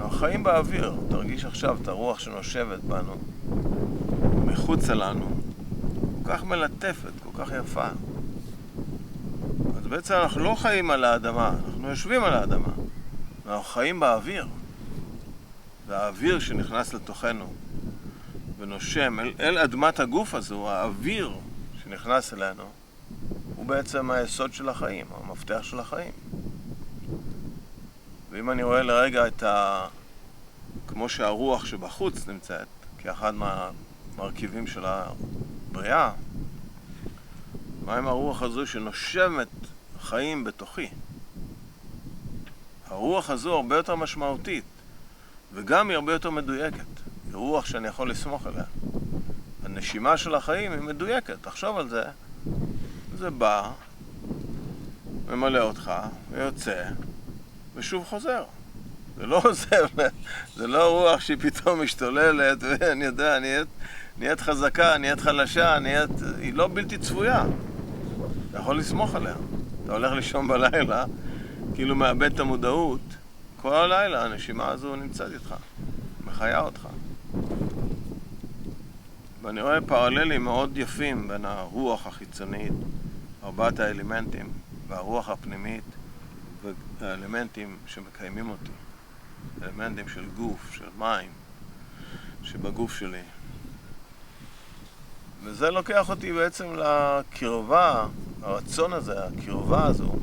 אנחנו חיים באוויר. תרגיש עכשיו את הרוח שנושבת בנו, מחוץ לנו, כל כך מלטפת, כל כך יפה. אז בעצם אנחנו לא חיים על האדמה, אנחנו יושבים על האדמה. אנחנו חיים באוויר. והאוויר שנכנס לתוכנו ונושם אל אדמת הגוף הזו, האוויר שנכנס אלינו, הוא בעצם היסוד של החיים, המפתח של החיים. ואם אני רואה לרגע כמו שהרוח שבחוץ נמצאת, כאחד מהמרכיבים של הבריאה, מה עם הרוח הזו שנושמת חיים בתוכי? הרוח הזו הרבה יותר משמעותית, וגם היא הרבה יותר מדויקת. היא רוח שאני יכול לסמוך עליה. הנשימה של החיים היא מדויקת, תחשוב על זה. זה בא, ממלא אותך, ויוצא, ושוב חוזר. זה לא עוזר, זה לא רוח שהיא פתאום משתוללת, ואני יודע, נהיית חזקה, נהיית חלשה, היא לא בלתי צפויה. אתה יכול לסמוך עליה. אתה הולך לישון בלילה, כאילו מאבד את המודעות, כל הלילה הנשימה הזו נמצאת איתך, מחיה אותך. ואני רואה פרללים מאוד יפים בין הרוח החיצונית, ארבעת האלמנטים, והרוח הפנימית, והאלמנטים שמקיימים אותי. אלמנטים של גוף, של מים, שבגוף שלי. וזה לוקח אותי בעצם לקרבה, הרצון הזה, הקרבה הזו,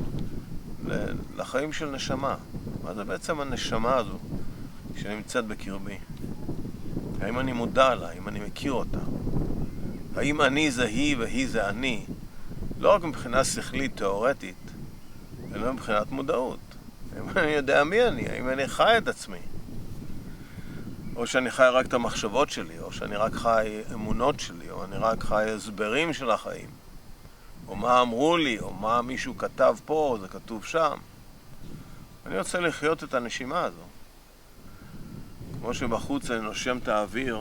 לחיים של נשמה. מה זה בעצם הנשמה הזו שנמצאת בקרבי? האם אני מודע לה? האם אני מכיר אותה? האם אני זה היא והיא זה אני? לא רק מבחינה שכלית, תיאורטית, אלא מבחינת מודעות. האם אני יודע מי אני? האם אני חי את עצמי? או שאני חי רק את המחשבות שלי, או שאני רק חי אמונות שלי, או אני רק חי הסברים של החיים. או מה אמרו לי, או מה מישהו כתב פה, או זה כתוב שם. אני רוצה לחיות את הנשימה הזו. כמו שבחוץ אני נושם את האוויר,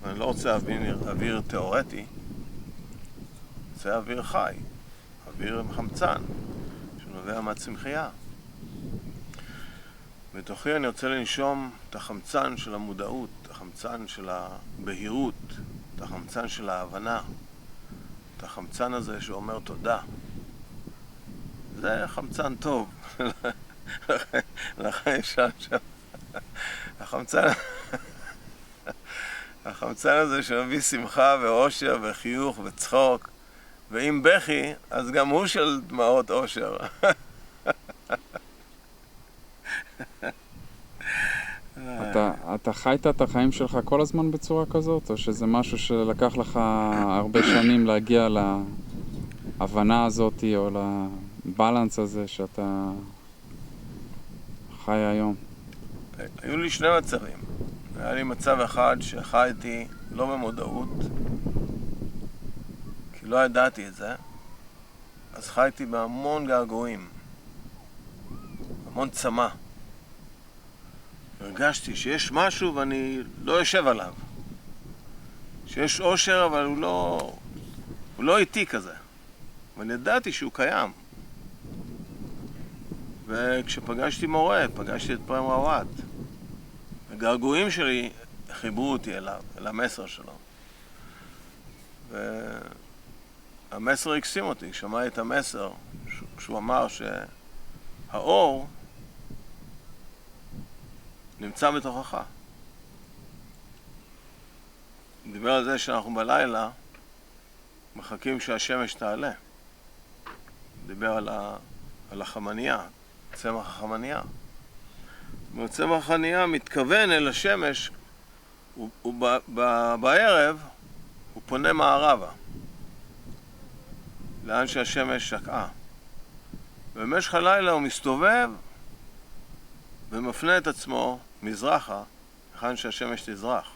אני לא רוצה אוויר תיאורטי, אני רוצה אוויר חי, אוויר עם חמצן, שנובע מהצמחייה. בתוכי אני רוצה לנשום את החמצן של המודעות, את החמצן של הבהירות, את החמצן של ההבנה, את החמצן הזה שאומר תודה. זה חמצן טוב. לחיים שם. החמצן הזה שמביא שמחה ואושר וחיוך וצחוק, ואם בכי, אז גם הוא של דמעות אושר. אתה חיית את החיים שלך כל הזמן בצורה כזאת, או שזה משהו שלקח לך הרבה שנים להגיע להבנה הזאת, או לבלנס הזה שאתה חי היום? היו לי שני מצבים. היה לי מצב אחד שחייתי לא במודעות, כי לא ידעתי את זה, אז חייתי בהמון געגועים, המון צמא. הרגשתי שיש משהו ואני לא יושב עליו. שיש אושר אבל הוא לא איתי כזה. אבל ידעתי שהוא קיים. וכשפגשתי מורה, פגשתי את פרם רוואט. הגעגועים שלי חיברו אותי אליו, אל המסר שלו. והמסר הקסים אותי, שמעתי את המסר, כשהוא אמר שהאור נמצא בתוכך. הוא דיבר על זה שאנחנו בלילה מחכים שהשמש תעלה. הוא דיבר על החמניה, צמח החמניה. צמח החמניה מתכוון אל השמש, בערב הוא פונה מערבה, לאן שהשמש שקעה. במשך הלילה הוא מסתובב ומפנה את עצמו מזרחה, היכן שהשמש תזרח.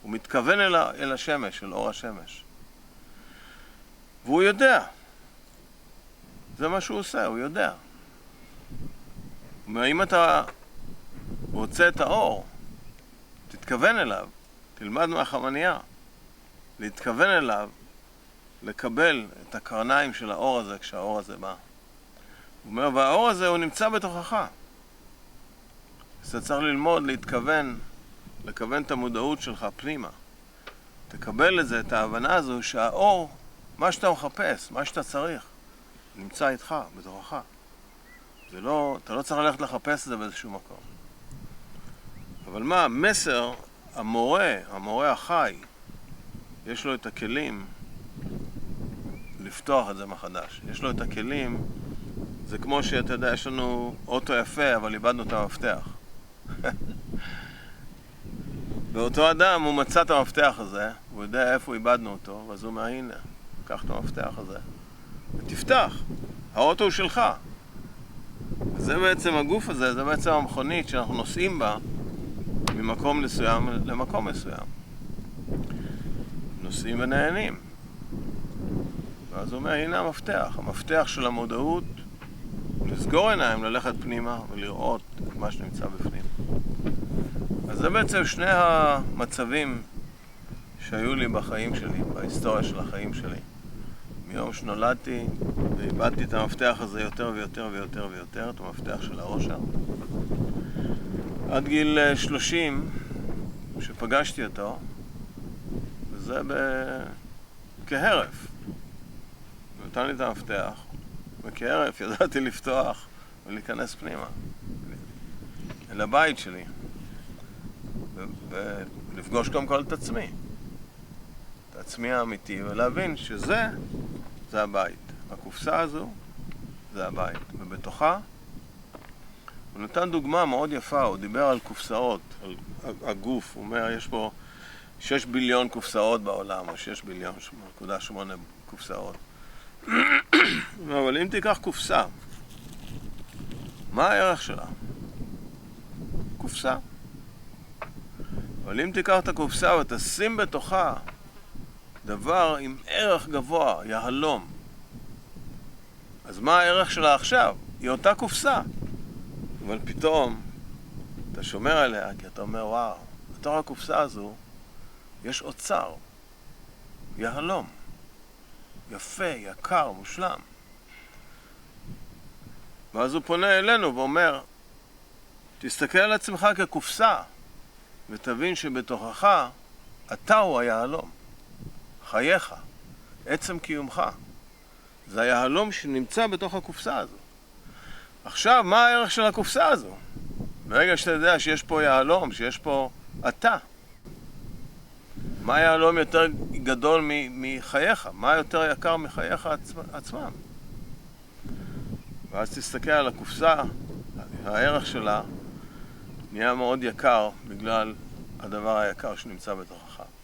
הוא מתכוון אל השמש, אל אור השמש. והוא יודע. זה מה שהוא עושה, הוא יודע. אם אתה רוצה את האור, תתכוון אליו, תלמד מהחמניה, להתכוון אליו, לקבל את הקרניים של האור הזה כשהאור הזה בא. הוא אומר, והאור הזה הוא נמצא בתוכך. אז אתה צריך ללמוד, לכוון את המודעות שלך פנימה. תקבל את זה, את ההבנה הזו שהאור, מה שאתה מחפש, מה שאתה צריך, נמצא איתך, בתוכך. אתה לא צריך ללכת לחפש את זה באיזשהו מקום. אבל מה, המסר, המורה החי, יש לו את הכלים לפתוח את זה מחדש. יש לו את הכלים, זה כמו שאתה יודע, יש לנו אוטו יפה, אבל איבדנו את המפתח. באותו אדם הוא מצא את המפתח הזה, הוא יודע איפה איבדנו אותו, ואז הוא אומר, הנה, קח את המפתח הזה, ותפתח, האוטו הוא שלך. זה בעצם הגוף הזה, זה בעצם המכונית שאנחנו נוסעים בה ממקום מסוים למקום מסוים. נוסעים ונהנים. ואז הוא אומר, הנה המפתח של המודעות, לסגור עיניים, ללכת פנימה ולראות את מה שנמצא בפנים. אז זה בעצם שני המצבים שהיו לי בחיים שלי, בהיסטוריה של החיים שלי. מיום שנולדתי ואיבדתי את המפתח הזה יותר ויותר ויותר ויותר, את המפתח של האושר. עד גיל 30, שפגשתי אותו, וזה כהרף. הוא נתן לי את המפתח, וכהרף ידעתי לפתוח ולהיכנס פנימה, אל הבית שלי. ולפגוש גם כל את עצמי. את עצמי האמיתי, ולהבין שזה הבית. הקופסה הזו זה הבית. ובתוכה הוא נתן דוגמה מאוד יפה, הוא דיבר על קופסאות, על הגוף. הוא אומר, יש פה 6 ביליון קופסאות בעולם, או 6 ביליון, 6.8 קופסאות. אבל אם תיקח קופסה, מה הערך שלה? קופסה. אבל אם תיקח את הקופסה ותשים בתוכה דבר עם ערך גבוה, יהלום, אז מה הערך שלה עכשיו? היא אותה קופסה. אבל פתאום אתה שומר עליה, כי אתה אומר, וואו, בתוך הקופסה הזו יש אוצר, יהלום, יפה, יקר, מושלם. ואז הוא פונה אלינו ואומר, תסתכל על עצמך כקופסה, ותבין שבתוכך אתה הוא היהלום. חייך, עצם קיומך. זה היהלום שנמצא בתוך הקופסה הזו. עכשיו, מה הערך של הקופסה הזו? ברגע שאתה יודע שיש פה יהלום, שיש פה אתה. מה היהלום יותר גדול מחייך? מה יותר יקר מחייך עצמם? ואז תסתכל על הקופסה, הערך שלה נהיה מאוד יקר בגלל הדבר היקר שנמצא בתוכך.